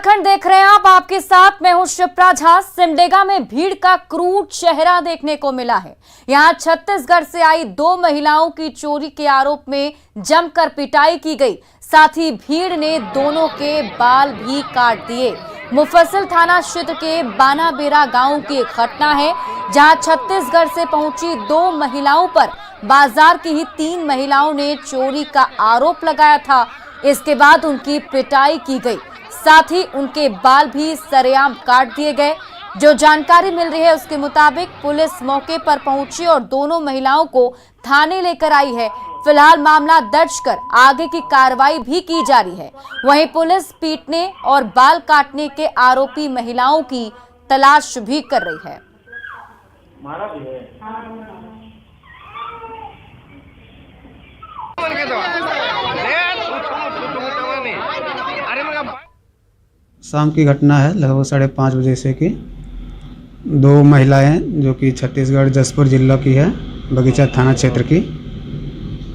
झारखंड देख रहे हैं आप, आपके साथ मैं हूं शिप्रा झा। सिमडेगा में भीड़ का क्रूर चेहरा देखने को मिला है। यहां छत्तीसगढ़ से आई 2 महिलाओं की चोरी के आरोप में जमकर पिटाई की गई। साथ ही भीड़ ने दोनों के बाल भी काट दिए। मुफस्सिल थाना क्षेत्र के बानाबेरा गांव की एक घटना है, जहां छत्तीसगढ़ से पहुंची 2 महिलाओं पर बाजार की ही 3 महिलाओं ने चोरी का आरोप लगाया था। इसके बाद उनकी पिटाई की गई, साथ ही उनके बाल भी सरेआम काट दिए गए। जो जानकारी मिल रही है उसके मुताबिक पुलिस मौके पर पहुंची और दोनों महिलाओं को थाने लेकर आई है। फिलहाल मामला दर्ज कर आगे की कार्रवाई भी की जा रही है। वहीं पुलिस पीटने और बाल काटने के आरोपी महिलाओं की तलाश भी कर रही है। शाम की घटना है, लगभग 5:30 बजे से कि 2 महिलाएं जो कि छत्तीसगढ़ जसपुर जिला की है, बगीचा थाना क्षेत्र की,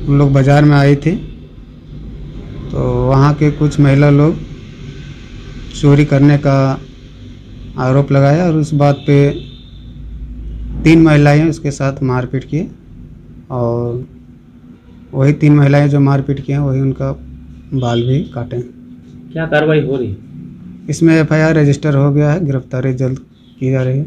उन लोग बाज़ार में आई थी। तो वहाँ के कुछ महिला लोग चोरी करने का आरोप लगाया और उस बात पे 3 महिलाएं उसके साथ मारपीट की और वही 3 महिलाएं जो मारपीट की हैं वही उनका बाल भी काटे। क्या कार्रवाई हो रही है? इसमें FIR रजिस्टर हो गया है, गिरफ्तारी जल्द की जा रही है।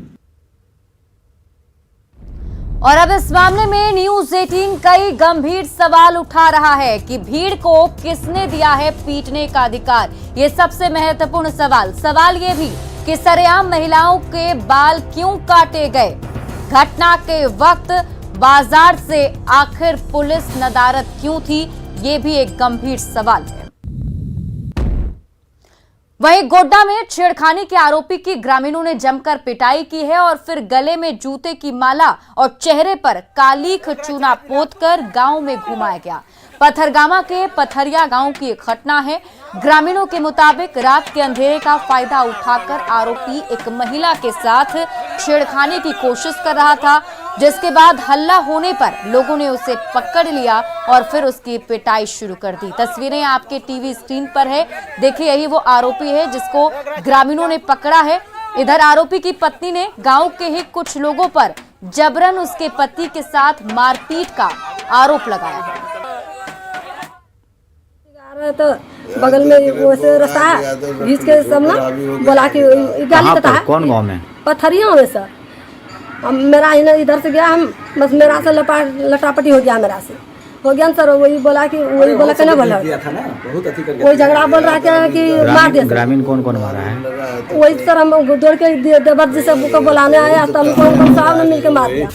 और अब इस मामले में न्यूज़ 18 कई गंभीर सवाल उठा रहा है कि भीड़ को किसने दिया है पीटने का अधिकार। ये सबसे महत्वपूर्ण सवाल ये भी कि सरेआम महिलाओं के बाल क्यों काटे गए। घटना के वक्त बाजार से आखिर पुलिस नदारद क्यों थी, ये भी एक गंभीर सवाल है। वहीं गोड्डा में छेड़खानी के आरोपी की ग्रामीणों ने जमकर पिटाई की है और फिर गले में जूते की माला और चेहरे पर कालीख चूना पोतकर गांव में घुमाया गया। पथरगामा के पथरिया गांव की एक घटना है। ग्रामीणों के मुताबिक रात के अंधेरे का फायदा उठाकर आरोपी एक महिला के साथ छेड़खानी की कोशिश कर रहा था, जिसके बाद हल्ला होने पर लोगों ने उसे पकड़ लिया और फिर उसकी पिटाई शुरू कर दी। तस्वीरें आपके टीवी स्क्रीन पर है, देखिए यही वो आरोपी है जिसको ग्रामीणों ने पकड़ा है। इधर आरोपी की पत्नी ने गांव के ही कुछ लोगों पर जबरन उसके पति के साथ मारपीट का आरोप लगाया है। तो बगल में वो से रास्ता है, बीच के सामने बोला कि गाली देता है। कौन गांव में? पथरिया में सर। मेरा इधर से गया, हम बस मेरा से लटापटी हो गया, मेरा से हो गया सर। वही बोला कि वही बोला कि ना बोला, वही झगड़ा बोल रहा कि मार दिया। ग्रामीण कौन कौन मारा है? वही सर हम दौड़ के देवर जी से बुलाने आया तो हम साहब ने मिलकर मार दिया।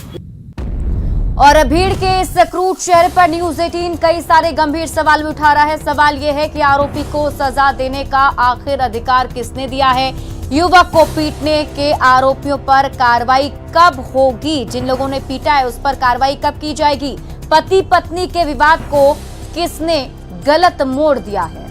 और भीड़ के इस क्रूर चेहरे पर न्यूज़ 18 कई सारे गंभीर सवाल भी उठा रहा है। सवाल यह है कि आरोपी को सजा देने का आखिर अधिकार किसने दिया है। युवक को पीटने के आरोपियों पर कार्रवाई कब होगी, जिन लोगों ने पीटा है उस पर कार्रवाई कब की जाएगी। पति पत्नी के विवाद को किसने गलत मोड़ दिया है।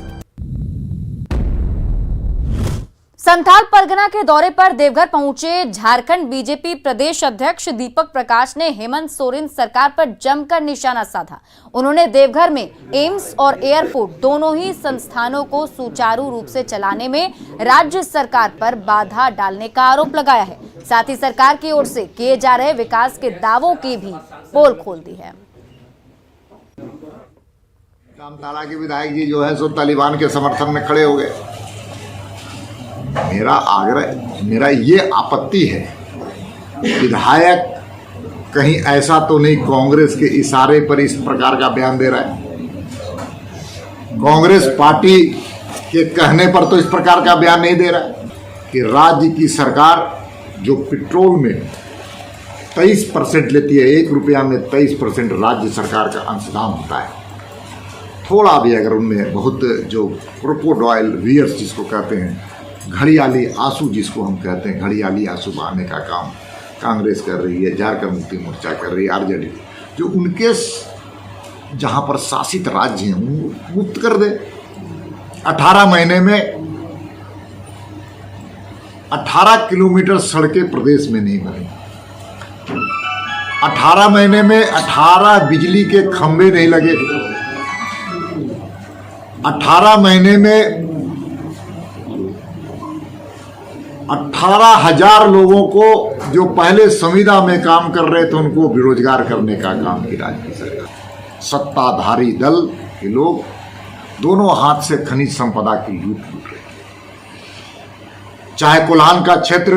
संथाल परगना के दौरे पर देवघर पहुंचे झारखंड बीजेपी प्रदेश अध्यक्ष दीपक प्रकाश ने हेमंत सोरेन सरकार पर जमकर निशाना साधा। उन्होंने देवघर में एम्स और एयरपोर्ट दोनों ही संस्थानों को सुचारू रूप से चलाने में राज्य सरकार पर बाधा डालने का आरोप लगाया है। साथ ही सरकार की ओर से किए जा रहे विकास के दावों की भी पोल खोल दी है। जामताड़ा के विधायक जी जो है सो तालिबान के समर्थन में खड़े हो गए। मेरा आग्रह, मेरा ये आपत्ति है, विधायक कहीं ऐसा तो नहीं कांग्रेस के इशारे पर इस प्रकार का बयान दे रहा है। कांग्रेस पार्टी के कहने पर तो इस प्रकार का बयान नहीं दे रहा है कि राज्य की सरकार जो पेट्रोल में 23% लेती है, 1 रुपया में 23% राज्य सरकार का अंशदान होता है। थोड़ा भी अगर उनमें बहुत जो क्रोकोडाइल वियर्स जिसको कहते हैं, घड़ियाली आंसू जिसको हम कहते हैं, घड़ियाली आंसू बहाने का काम कांग्रेस कर रही है, झारखंड मुक्ति मोर्चा कर रही है, RJD जो उनके जहां पर शासित राज्य हैं उनको मुक्त कर दे। 18 महीने में 18 किलोमीटर सड़कें प्रदेश में नहीं बनी। 18 महीने में 18 बिजली के खंभे नहीं लगे। 18 महीने में 18,000 लोगों को जो पहले संविदा में काम कर रहे थे उनको बेरोजगार करने का काम किया राज्य की सरकार। सत्ताधारी दल के लोग दोनों हाथ से खनिज संपदा की लूट रहे, चाहे कोल्हान का क्षेत्र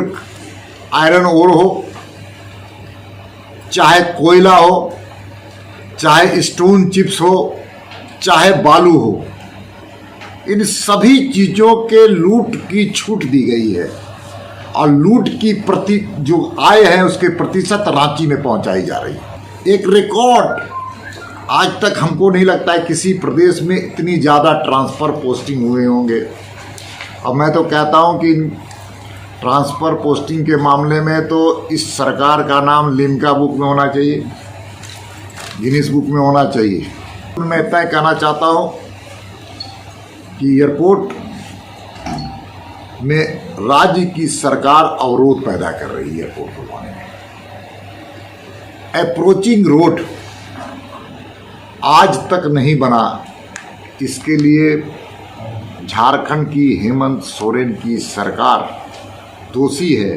आयरन ओर हो, चाहे कोयला हो, चाहे स्टोन चिप्स हो, चाहे बालू हो, इन सभी चीजों के लूट की छूट दी गई है और लूट की जो आय है उसके प्रतिशत रांची में पहुंचाई जा रही है। एक रिकॉर्ड, आज तक हमको नहीं लगता है किसी प्रदेश में इतनी ज़्यादा ट्रांसफ़र पोस्टिंग हुए होंगे। अब मैं तो कहता हूं कि ट्रांसफ़र पोस्टिंग के मामले में तो इस सरकार का नाम लिम्का बुक में होना चाहिए, गिनीज बुक में होना चाहिए। मैं इतना कहना चाहता हूं कि एयरपोर्ट में राज्य की सरकार अवरोध पैदा कर रही है। एयरपोर्ट बनवाने में अप्रोचिंग रोड आज तक नहीं बना, इसके लिए झारखंड की हेमंत सोरेन की सरकार दोषी है।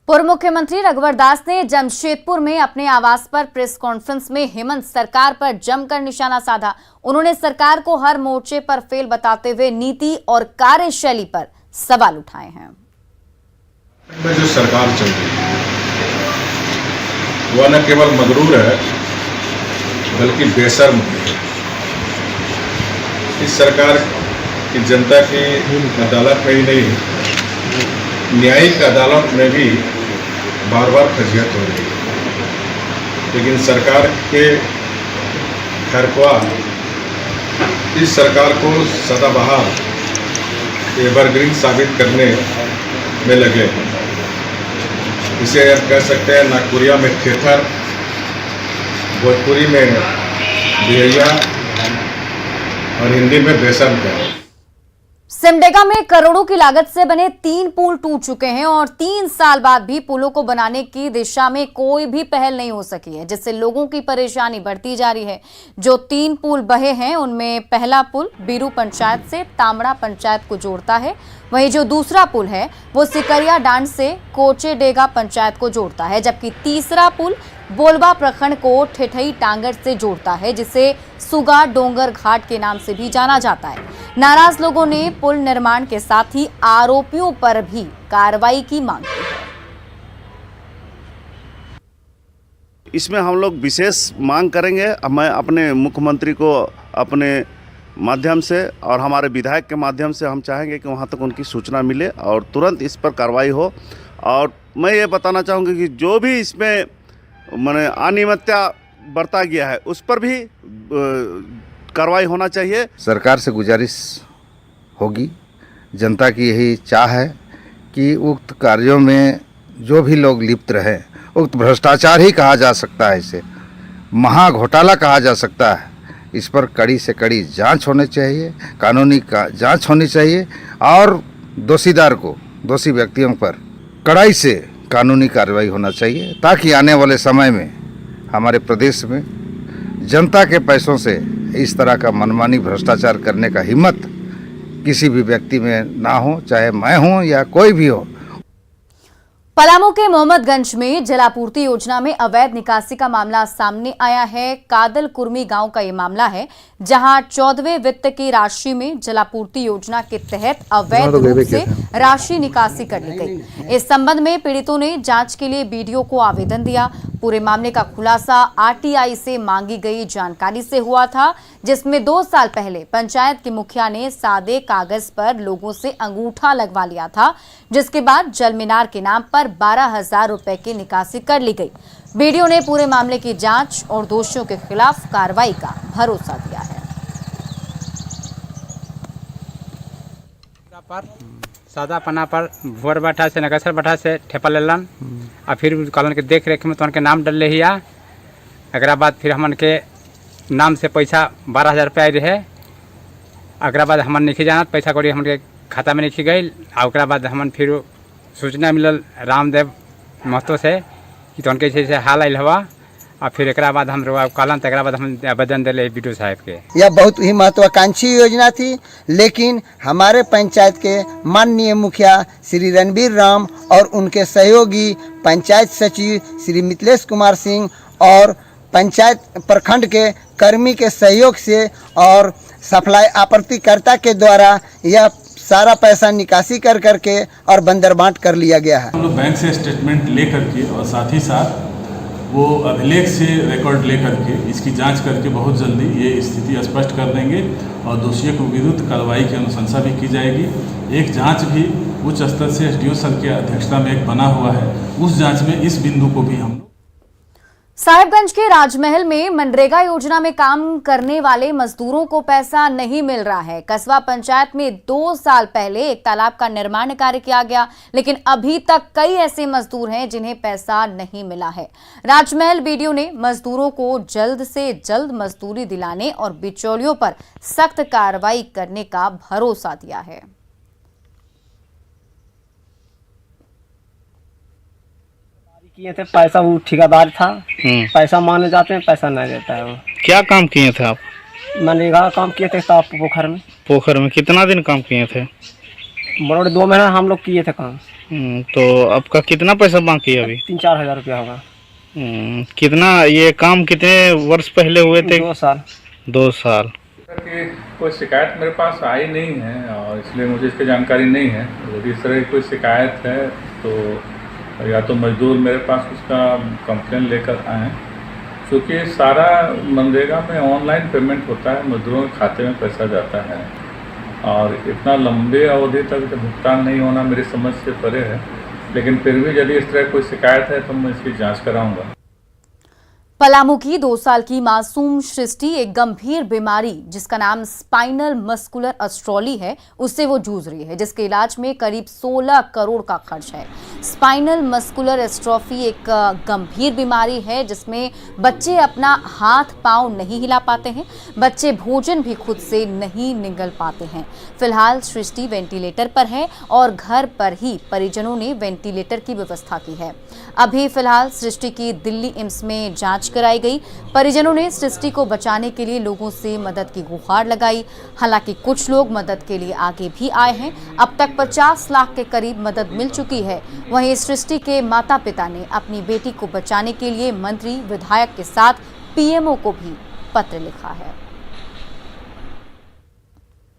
पूर्व मुख्यमंत्री रघुवर दास ने जमशेदपुर में अपने आवास पर प्रेस कॉन्फ्रेंस में हेमंत सरकार पर जमकर निशाना साधा। उन्होंने सरकार को हर मोर्चे पर फेल बताते हुए नीति और कार्यशैली पर सवाल उठाए हैं। जो सरकार चल रही है वह न केवल मगरूर है बल्कि बेशर्म है। इस सरकार की जनता की अदालत में ही नहीं, न्यायिक अदालत में भी बार बार फजीहत हो रही है। लेकिन सरकार के खैरख्वाह इस सरकार को सदाबहार एवरग्रीन साबित करने में लगे। इसे आप कह सकते हैं नागपुरिया में थेथर, भोजपुरी में बिहैया और हिंदी में बेशर्म है। सिमडेगा में करोड़ों की लागत से बने 3 पुल टूट चुके हैं और 3 साल बाद भी पुलों को बनाने की दिशा में कोई भी पहल नहीं हो सकी है, जिससे लोगों की परेशानी बढ़ती जा रही है। जो 3 पुल बहे हैं उनमें पहला पुल बीरू पंचायत से तामड़ा पंचायत को जोड़ता है, वहीं जो दूसरा पुल है वो सिकरिया डांड से कोचेडेगा पंचायत को जोड़ता है, जबकि तीसरा पुल बोलबा प्रखंड को ठेठई टांगर से जोड़ता है, जिसे सुगा डोंगर घाट के नाम से भी जाना जाता है। नाराज लोगों ने पुल निर्माण के साथ ही आरोपियों पर भी कार्रवाई की मांग की है। इसमें हम लोग विशेष मांग करेंगे। मैं अपने मुख्यमंत्री को अपने माध्यम से और हमारे विधायक के माध्यम से हम चाहेंगे कि वहां तक उनकी सूचना मिले और तुरंत इस पर कार्रवाई हो। और मैं ये बताना चाहूँगी कि जो भी इसमें मैंने अनियमितता बरता गया है उस पर भी कार्रवाई होना चाहिए। सरकार से गुजारिश होगी, जनता की यही चाह है कि उक्त कार्यों में जो भी लोग लिप्त रहें, उक्त भ्रष्टाचार ही कहा जा सकता है, इसे महाघोटाला कहा जा सकता है, इस पर कड़ी से कड़ी जांच होनी चाहिए, कानूनी जांच होनी चाहिए और दोषी व्यक्तियों पर कड़ाई से कानूनी कार्रवाई होना चाहिए, ताकि आने वाले समय में हमारे प्रदेश में जनता के पैसों से इस तरह का मनमानी भ्रष्टाचार करने का हिम्मत किसी भी व्यक्ति में ना हो, चाहे मैं हूं या कोई भी हो। पलामू के मोहम्मदगंज में जलापूर्ति योजना में अवैध निकासी का मामला सामने आया है। कादल कुर्मी गांव का ये मामला है, जहां 14वें वित्त की राशि में जलापूर्ति योजना के तहत अवैध रूप से राशि निकासी कर ली गई। इस संबंध में पीड़ितों ने जांच के लिए बीडीओ को आवेदन दिया। पूरे मामले का खुलासा आरटीआई से मांगी गई जानकारी से हुआ था, जिसमें 2 साल पहले पंचायत के मुखिया ने सादे कागज पर लोगों से अंगूठा लगवा लिया था, जिसके बाद जल मीनार के नाम पर 12,000 रुपए की निकासी कर ली गई। बीडीओ ने पूरे मामले की जांच और दोषियों के खिलाफ कार्रवाई का भरोसा दिया है। सादा पन्ना पर भोर बैठा से नगसर बैठा से ठेपा लेलन और फिर कॉलोन के देख रेख में तो उनके नाम डल हिया। अगरा बाद फिर हमन के नाम से पैसा 12,000 रुपया आई रहे। अगरा बाद हमन नहीं जाना पैसा कौड़ी हमन के खाता में नहीं गई। और बाद हमन फिर सूचना मिलल रामदेव महतो से कि तो उनके से हाल आयल हवा और फिर एक बाद हम कहलन तो एक बाद हम आवेदन दिले वीडियो साहब के। यह बहुत ही महत्वाकांक्षी योजना थी, लेकिन हमारे पंचायत के माननीय मुखिया श्री रणबीर राम और उनके सहयोगी पंचायत सचिव श्री मिथिलेश कुमार सिंह और पंचायत प्रखंड के कर्मी के सहयोग से और सप्लाई आपूर्तिकर्ता के द्वारा यह सारा पैसा निकासी कर करके और बंदरबांट कर लिया गया है। हम लोग बैंक से स्टेटमेंट ले करके और साथ ही साथ वो अभिलेख से रिकॉर्ड ले करके इसकी जांच करके बहुत जल्दी ये स्थिति स्पष्ट कर देंगे और दोषियों को विरुद्ध कार्रवाई की अनुशंसा भी की जाएगी। एक जांच भी उच्च स्तर से एसडीओ सर की अध्यक्षता में एक बना हुआ है, उस जांच में इस बिंदु को भी हम साहिबगंज के राजमहल में मनरेगा योजना में काम करने वाले मजदूरों को पैसा नहीं मिल रहा है। कस्बा पंचायत में 2 साल पहले एक तालाब का निर्माण कार्य किया गया, लेकिन अभी तक कई ऐसे मजदूर हैं जिन्हें पैसा नहीं मिला है। राजमहल बीडीओ ने मजदूरों को जल्द से जल्द मजदूरी दिलाने और बिचौलियों पर सख्त कार्रवाई करने का भरोसा दिया है। किए थे पैसा, वो ठेकेदार था, पैसा मांगने जाते हैं, पैसा नहीं देता है वो। क्या काम किए थे आप? मनरेगा का काम किए थे पोखर में। पोखर में कितना दिन काम किए थे? बड़े 2 महीना हम लोग किए थे काम। तो आपका कितना पैसा बाकी है अभी? 3-4 हज़ार रुपया होगा। कितना ये काम कितने वर्ष पहले हुए थे? 2 साल। 2 साल। कोई शिकायत मेरे पास आई नहीं है और इसलिए मुझे इसकी जानकारी नहीं है। यदि इस तरह की कोई शिकायत है तो या तो मजदूर मेरे पास उसका कंप्लेन लेकर आएँ, क्योंकि सारा मनरेगा में ऑनलाइन पेमेंट होता है, मजदूरों के खाते में पैसा जाता है और इतना लंबे अवधि तक भुगतान नहीं होना मेरी समझ से परे है। लेकिन फिर भी यदि इस तरह कोई शिकायत है तो मैं इसकी जांच कराऊंगा। पलामू की 2 साल की मासूम सृष्टि एक गंभीर बीमारी जिसका नाम स्पाइनल मस्कुलर एस्ट्रोफी है, उससे वो जूझ रही है, जिसके इलाज में करीब 16 करोड़ का खर्च है। स्पाइनल मस्कुलर एस्ट्रोफी एक गंभीर बीमारी है जिसमें बच्चे अपना हाथ पांव नहीं हिला पाते हैं, बच्चे भोजन भी खुद से नहीं निगल पाते हैं। फिलहाल सृष्टि वेंटिलेटर पर है और घर पर ही परिजनों ने वेंटिलेटर की व्यवस्था की है। अभी फिलहाल सृष्टि की दिल्ली एम्स में जांच कराई गई। परिजनों ने सृष्टि को बचाने के लिए लोगों से मदद की गुहार लगाई। हालांकि कुछ लोग मदद के लिए आगे भी आए हैं। अब तक 50 लाख के करीब मदद मिल चुकी है। वहीं सृष्टि के माता पिता ने अपनी बेटी को बचाने के लिए मंत्री विधायक के साथ पीएमओ को भी पत्र लिखा है।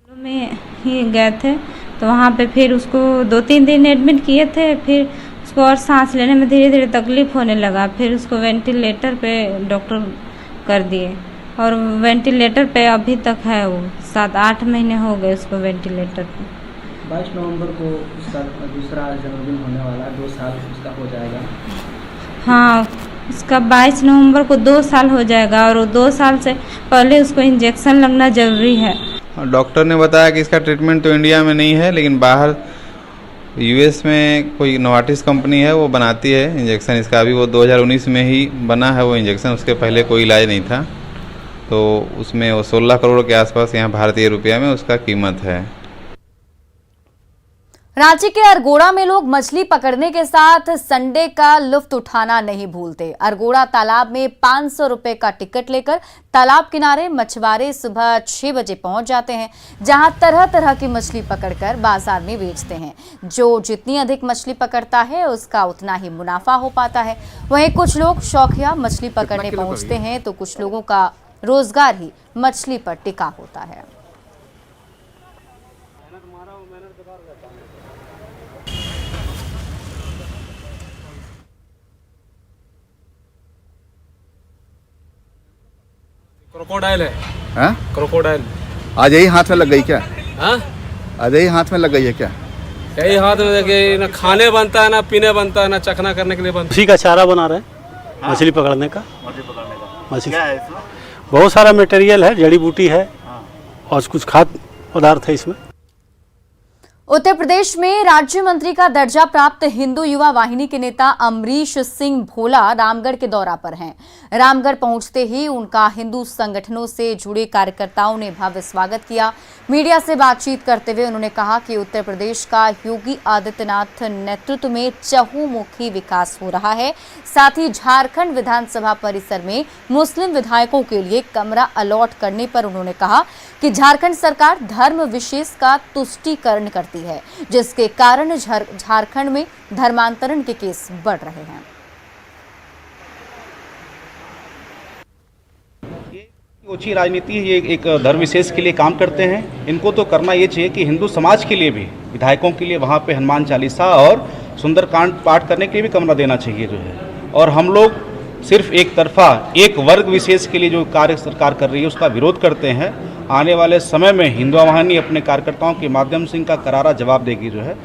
में ही गए थे तो वहाँ पे फिर उसको 2-3 दिन एडमिट किए थे, फिर उसको और सांस लेने में धीरे धीरे तकलीफ होने लगा, फिर उसको वेंटिलेटर पे डॉक्टर कर दिए और वेंटिलेटर पे अभी तक है वो। 7-8 महीने हो गए उसको वेंटिलेटर पे। 22 नवंबर को उसका दूसरा जन्मदिन होने वाला है, 2 साल उसका हो जाएगा। हाँ, उसका 22 नवंबर को 2 साल हो जाएगा और 2 साल से पहले उसको इंजेक्शन लगना जरूरी है। डॉक्टर ने बताया कि इसका ट्रीटमेंट तो इंडिया में नहीं है, लेकिन बाहर यूएस में कोई नोवार्टिस कंपनी है वो बनाती है इंजेक्शन इसका। अभी वो 2019 में ही बना है वो इंजेक्शन, उसके पहले कोई इलाज नहीं था। तो उसमें वो 16 करोड़ के आसपास यहाँ भारतीय रुपया में उसका कीमत है। रांची के अरगोड़ा में लोग मछली पकड़ने के साथ संडे का लुत्फ उठाना नहीं भूलते। अरगोड़ा तालाब में 500 रुपए का टिकट लेकर तालाब किनारे मछुआरे सुबह 6 बजे पहुंच जाते हैं, जहां तरह तरह की मछली पकड़कर बाजार में बेचते हैं। जो जितनी अधिक मछली पकड़ता है उसका उतना ही मुनाफा हो पाता है। वहीं कुछ लोग शौकिया मछली पकड़ने पहुंचते हैं तो कुछ लोगों का रोजगार ही मछली पर टिका होता है। क्रोकोडाइल है। हाँ? क्रोकोडाइल आज यही हाथ में लग गई क्या? हाँ? आज यही हाथ में लग गई है क्या? यही हाथ में देखिए, ना खाने बनता है, ना पीने बनता है, ना चखना करने के लिए बनता है। उसी का चारा बना रहे हैं मछली पकड़ने का। मछली क्या है इसमें? बहुत सारा मटेरियल है, जड़ी बूटी है और कुछ खाद्य पदार्थ है इसमें। उत्तर प्रदेश में राज्य मंत्री का दर्जा प्राप्त हिंदू युवा वाहिनी के नेता अमरीश सिंह भोला रामगढ़ के दौरा पर हैं। रामगढ़ पहुंचते ही उनका हिंदू संगठनों से जुड़े कार्यकर्ताओं ने भव्य स्वागत किया। मीडिया से बातचीत करते हुए उन्होंने कहा कि उत्तर प्रदेश का योगी आदित्यनाथ नेतृत्व में चहुमुखी विकास हो रहा है। साथ ही झारखंड विधानसभा परिसर में मुस्लिम विधायकों के लिए कमरा अलॉट करने पर उन्होंने कहा कि झारखंड सरकार धर्म विशेष का तुष्टीकरण करती है, जिसके कारण झारखंड में धर्मांतरण के केस बढ़ रहे हैं। ओछी राजनीति ये एक धर्म विशेष के लिए काम करते हैं। इनको तो करना ये चाहिए कि हिंदू समाज के लिए भी, विधायकों के लिए वहाँ पे हनुमान चालीसा और सुंदरकांड पाठ करने के लिए भी कमरा देना चाहिए जो है। और हम लोग सिर्फ एक तरफा एक वर्ग विशेष के लिए जो कार्य सरकार कर रही है उसका विरोध करते हैं। आने वाले समय में हिंदू वाहिनी अपने कार्यकर्ताओं के माध्यम से इनका करारा जवाब देगी जो है।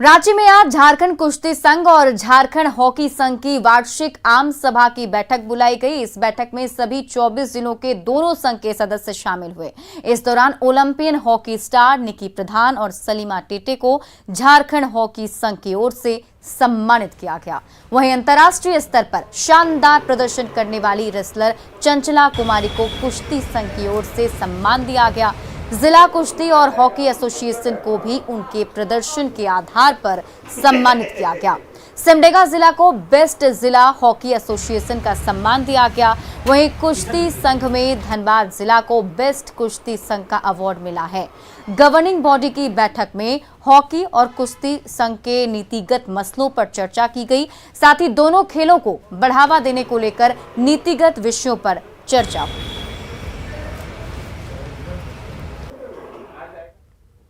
राज्य में आज झारखंड कुश्ती संघ और झारखंड हॉकी संघ की वार्षिक आम सभा की बैठक बुलाई गई। इस बैठक में सभी 24 जिलों के दोनों संघ के सदस्य शामिल हुए। इस दौरान ओलंपियन हॉकी स्टार निकी प्रधान और सलीमा टेटे को झारखंड हॉकी संघ की ओर से सम्मानित किया गया। वहीं अंतर्राष्ट्रीय स्तर पर शानदार प्रदर्शन करने वाली रेसलर चंचला कुमारी को कुश्ती संघ की ओर से सम्मान दिया गया। जिला कुश्ती और हॉकी एसोसिएशन को भी उनके प्रदर्शन के आधार पर सम्मानित किया गया। सिमडेगा जिला को बेस्ट जिला हॉकी एसोसिएशन का सम्मान दिया गया। वहीं कुश्ती संघ में धनबाद जिला को बेस्ट कुश्ती संघ का अवार्ड मिला है। गवर्निंग बॉडी की बैठक में हॉकी और कुश्ती संघ के नीतिगत मसलों पर चर्चा की गई। साथ ही दोनों खेलों को बढ़ावा देने को लेकर नीतिगत विषयों पर चर्चा हुई।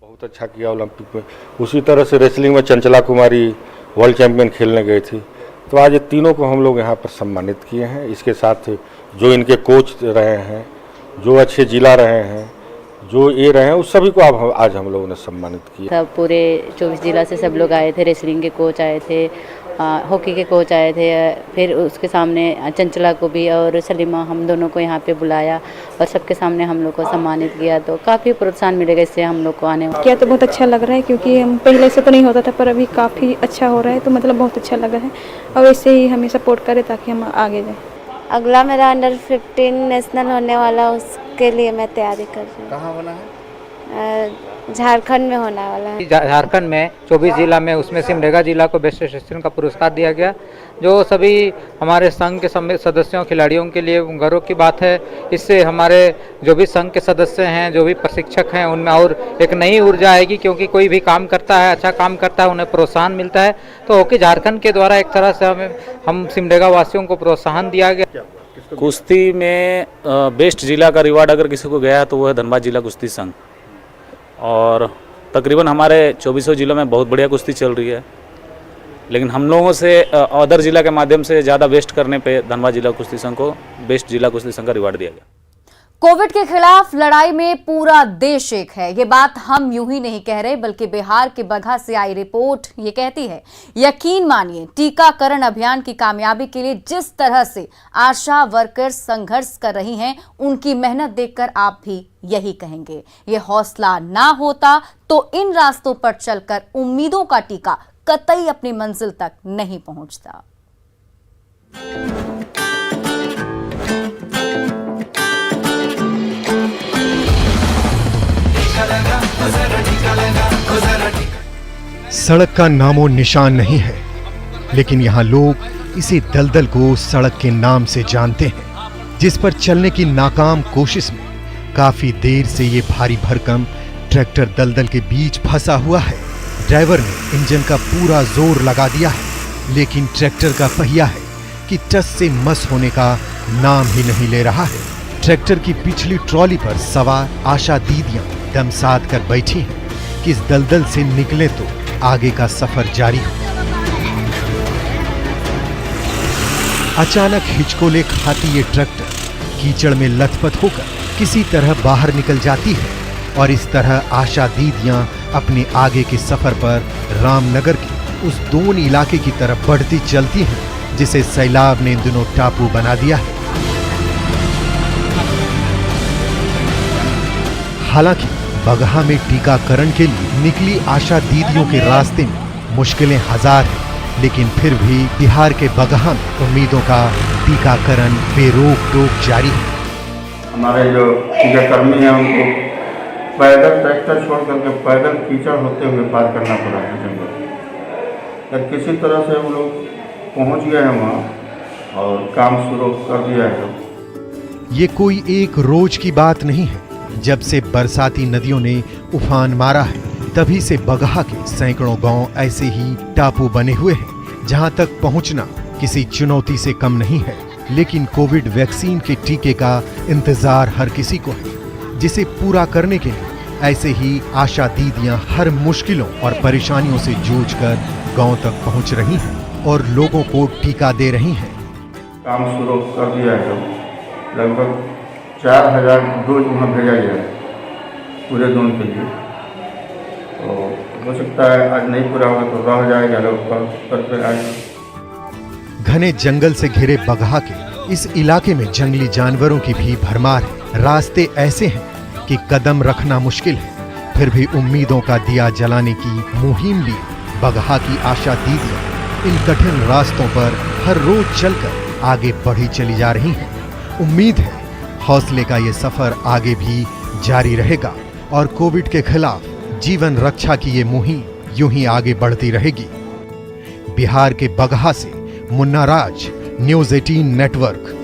बहुत अच्छा किया ओलंपिक में। उसी तरह से रेसलिंग में चंचला कुमारी वर्ल्ड चैंपियन खेलने गई थी। तो आज ये तीनों को हम लोग यहाँ पर सम्मानित किए हैं। इसके साथ जो इनके कोच रहे हैं, जो अच्छे जिला रहे हैं, जो ये रहे हैं, उस सभी को आज हम लोगों ने सम्मानित किया। पूरे 24 जिला से सब लोग आए थे। रेसलिंग के कोच आए थे, हॉकी के कोच आए थे, फिर उसके सामने चंचला को भी और सलीमा, हम दोनों को यहाँ पे बुलाया और सबके सामने हम लोग को सम्मानित किया। तो काफ़ी प्रोत्साहन मिलेगा इससे हम लोग को आने में। क्या तो बहुत अच्छा लग रहा है, क्योंकि हम पहले से तो नहीं होता था, पर अभी काफ़ी अच्छा हो रहा है, तो मतलब बहुत अच्छा लगा है। और ऐसे ही हमें सपोर्ट करें ताकि हम आगे जाएँ। अगला मेरा अंडर 15 नेशनल होने वाला, उसके लिए मैं तैयारी कर रही हूँ। कहाँ होना है? झारखंड में होने वाला है। झारखंड में 24 जिला में, उसमें सिमडेगा जिला को बेस्ट एसोसिएशन का पुरस्कार दिया गया, जो सभी हमारे संघ के सदस्यों खिलाड़ियों के लिए गौरव की बात है। इससे हमारे जो भी संघ के सदस्य हैं, जो भी प्रशिक्षक हैं, उनमें और एक नई ऊर्जा आएगी, क्योंकि कोई भी काम करता है, अच्छा काम करता है, उन्हें प्रोत्साहन मिलता है। तो हॉकी झारखंड के द्वारा एक तरह से हम सिमडेगा वासियों को प्रोत्साहन दिया गया। कुश्ती में बेस्ट जिला का रिवार्ड अगर किसी को गया तो वो है धनबाद जिला कुश्ती संघ। और तकरीबन हमारे 24 जिलों में बहुत बढ़िया कुश्ती चल रही है, लेकिन हम लोगों से अदर जिला के माध्यम से ज़्यादा बेस्ट करने पे धनबाद जिला कुश्ती संघ को बेस्ट जिला कुश्ती संघ का रिवार्ड दिया गया। कोविड के खिलाफ लड़ाई में पूरा देश एक है। ये बात हम यूं ही नहीं कह रहे, बल्कि बिहार के बगहा से आई रिपोर्ट ये कहती है। यकीन मानिए, टीकाकरण अभियान की कामयाबी के लिए जिस तरह से आशा वर्कर्स संघर्ष कर रही हैं, उनकी मेहनत देखकर आप भी यही कहेंगे। ये हौसला ना होता तो इन रास्तों पर चलकर उम्मीदों का टीका कतई अपनी मंजिल तक नहीं पहुंचता। सड़क का नामो निशान नहीं है, लेकिन यहाँ लोग इसी दलदल को सड़क के नाम से जानते हैं, जिस पर चलने की नाकाम कोशिश में काफी देर से ये भारी भरकम ट्रैक्टर दलदल के बीच फंसा हुआ है। ड्राइवर ने इंजन का पूरा जोर लगा दिया है, लेकिन ट्रैक्टर का पहिया है कि टस से मस होने का नाम ही नहीं ले रहा है। ट्रैक्टर की पिछली ट्रॉली पर सवार आशा दीदियां दम साध कर बैठी हैं कि इस दलदल से निकले तो आगे का सफर जारी हो। अचानक हिचकोले खाती ये ट्रैक्टर कीचड़ में लथपथ होकर किसी तरह बाहर निकल जाती है और इस तरह आशा दीदियां अपने आगे के सफर पर रामनगर के उस दोन इलाके की तरफ बढ़ती चलती हैं, जिसे सैलाब ने इन दिनों टापू बना दिया है। हालांकि बगहा में टीकाकरण के लिए निकली आशा दीदियों के रास्ते में मुश्किलें हजार हैं, लेकिन फिर भी बिहार के बगहा में उम्मीदों का टीकाकरण बेरोक टोक जारी है। हमारे जो टीकाकर्मी हैं उनको पैदल ट्रैक्टर छोड़ करके पैदल कीचड़ होते हुए पार करना पड़ा है जंगल। अगर किसी तरह से हम लोग पहुंच गए हैं वहाँ और काम शुरू कर दिया है। ये कोई एक रोज की बात नहीं है। जब से बरसाती नदियों ने उफान मारा है, तभी से बगहा के सैकड़ों गांव ऐसे ही टापू बने हुए हैं, जहां तक पहुंचना किसी चुनौती से कम नहीं है। लेकिन कोविड वैक्सीन के टीके का इंतजार हर किसी को है, जिसे पूरा करने के लिए ऐसे ही आशा दीदियां हर मुश्किलों और परेशानियों से जूझकर गांव तक पहुंच रही हैं और लोगों को टीका दे रही हैं। काम शुरू कर दिया है। लगभग 4000 डोज वहाँ भेजा गया है पूरे जोन के लिए। तो हो सकता है आज नहीं पूरा होगा तो रह जाएगा, लोग कर आएगा। घने जंगल से घिरे बगहा के इस इलाके में जंगली जानवरों की भी भरमार है। रास्ते ऐसे हैं कि कदम रखना मुश्किल है, फिर भी उम्मीदों का दिया जलाने की मुहिम लिए बगहा की आशा दीदियां इन कठिन रास्तों पर हर रोज चलकर आगे बढ़ी चली जा रही हैं। उम्मीद है हौसले का ये सफर आगे भी जारी रहेगा और कोविड के खिलाफ जीवन रक्षा की ये मुहिम यूं ही आगे बढ़ती रहेगी। बिहार के बगहा से मुन्ना राज, न्यूज़ 18 नेटवर्क।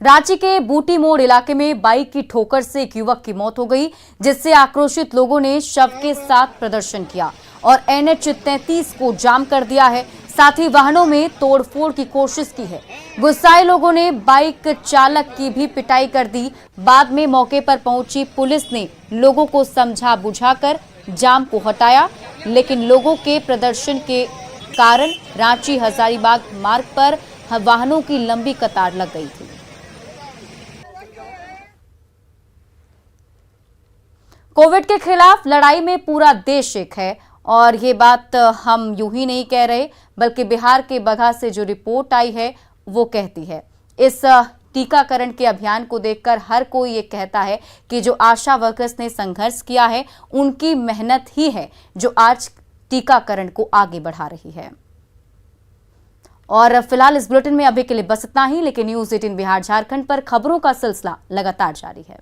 रांची के बूटी मोड़ इलाके में बाइक की ठोकर से एक युवक की मौत हो गई, जिससे आक्रोशित लोगों ने शव के साथ प्रदर्शन किया और NH 33 को जाम कर दिया है। साथ ही वाहनों में तोड़फोड़ की कोशिश की है। गुस्साए लोगों ने बाइक चालक की भी पिटाई कर दी। बाद में मौके पर पहुंची पुलिस ने लोगों को समझा बुझाकर जाम को हटाया, लेकिन लोगों के प्रदर्शन के कारण रांची हजारीबाग मार्ग पर वाहनों की लंबी कतार लग गई थी। कोविड के खिलाफ लड़ाई में पूरा देश एक है और ये बात हम यूं ही नहीं कह रहे, बल्कि बिहार के बगहा से जो रिपोर्ट आई है वो कहती है। इस टीकाकरण के अभियान को देखकर हर कोई ये कहता है कि जो आशा वर्कर्स ने संघर्ष किया है, उनकी मेहनत ही है जो आज टीकाकरण को आगे बढ़ा रही है। और फिलहाल इस बुलेटिन में अभी के लिए बस इतना ही, लेकिन न्यूज़ 18 बिहार झारखंड पर खबरों का सिलसिला लगातार जारी है।